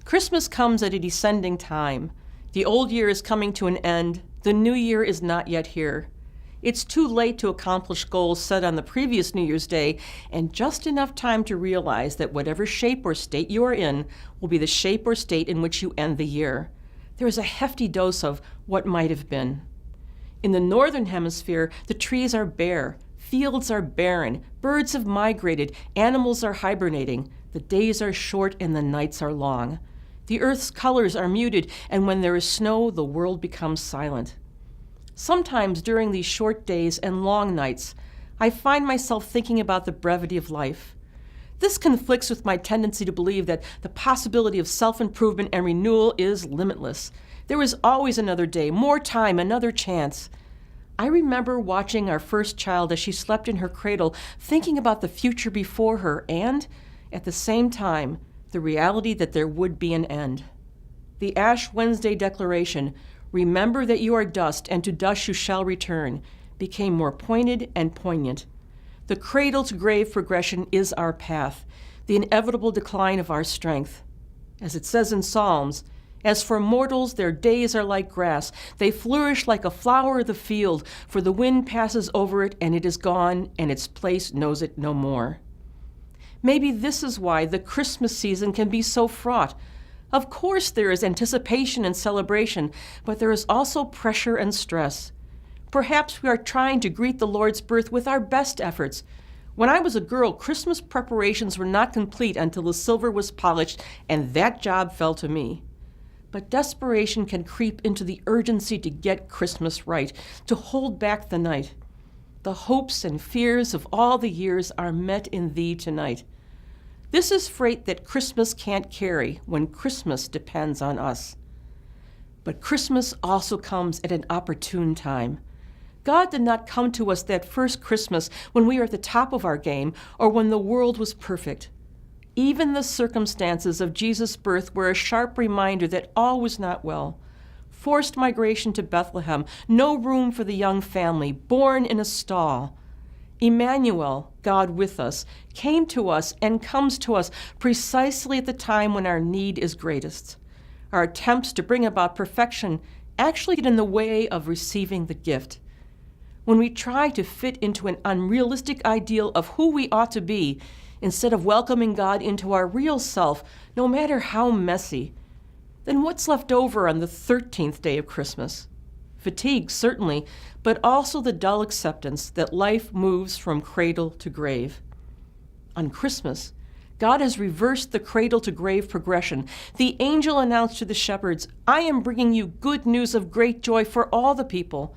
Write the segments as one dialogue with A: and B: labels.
A: Christmas comes at a descending time. The old year is coming to an end. The new year is not yet here. It's too late to accomplish goals set on the previous New Year's Day, and just enough time to realize that whatever shape or state you are in will be the shape or state in which you end the year. There is a hefty dose of what might have been. In the northern hemisphere, the trees are bare, fields are barren, birds have migrated, animals are hibernating, the days are short and the nights are long. The earth's colors are muted, and when there is snow, the world becomes silent. Sometimes during these short days and long nights, I find myself thinking about the brevity of life. This conflicts with my tendency to believe that the possibility of self-improvement and renewal is limitless. There is always another day, more time, another chance. I remember watching our first child as she slept in her cradle, thinking about the future before her and, at the same time, the reality that there would be an end. The Ash Wednesday declaration, "Remember that you are dust, and to dust you shall return," became more pointed and poignant. The cradle-to-grave progression is our path, the inevitable decline of our strength. As it says in Psalms, "As for mortals, their days are like grass. They flourish like a flower of the field, for the wind passes over it, and it is gone, and its place knows it no more." Maybe this is why the Christmas season can be so fraught. Of course there is anticipation and celebration, but there is also pressure and stress. Perhaps we are trying to greet the Lord's birth with our best efforts. When I was a girl, Christmas preparations were not complete until the silver was polished, and that job fell to me. But desperation can creep into the urgency to get Christmas right, to hold back the night. The hopes and fears of all the years are met in thee tonight. This is freight that Christmas can't carry when Christmas depends on us. But Christmas also comes at an opportune time. God did not come to us that first Christmas when we were at the top of our game or when the world was perfect. Even the circumstances of Jesus' birth were a sharp reminder that all was not well. Forced migration to Bethlehem, no room for the young family, born in a stall. Emmanuel, God with us, came to us and comes to us precisely at the time when our need is greatest. Our attempts to bring about perfection actually get in the way of receiving the gift. When we try to fit into an unrealistic ideal of who we ought to be, instead of welcoming God into our real self, no matter how messy, then what's left over on the 13th day of Christmas? Fatigue, certainly, but also the dull acceptance that life moves from cradle to grave. On Christmas, God has reversed the cradle-to-grave progression. The angel announced to the shepherds, "I am bringing you good news of great joy for all the people.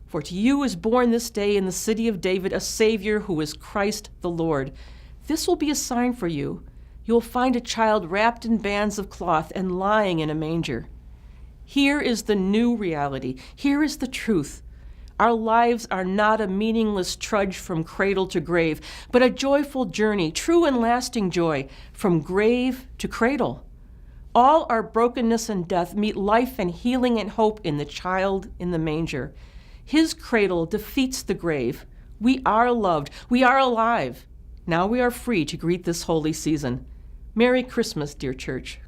A: For to you is born this day in the city of David a Savior who is Christ the Lord. This will be a sign for you. You will find a child wrapped in bands of cloth and lying in a manger." Here is the new reality. Here is the truth. Our lives are not a meaningless trudge from cradle to grave, but a joyful journey, true and lasting joy, from grave to cradle. All our brokenness and death meet life and healing and hope in the child in the manger. His cradle defeats the grave. We are loved. We are alive. Now we are free to greet this holy season. Merry Christmas, dear church.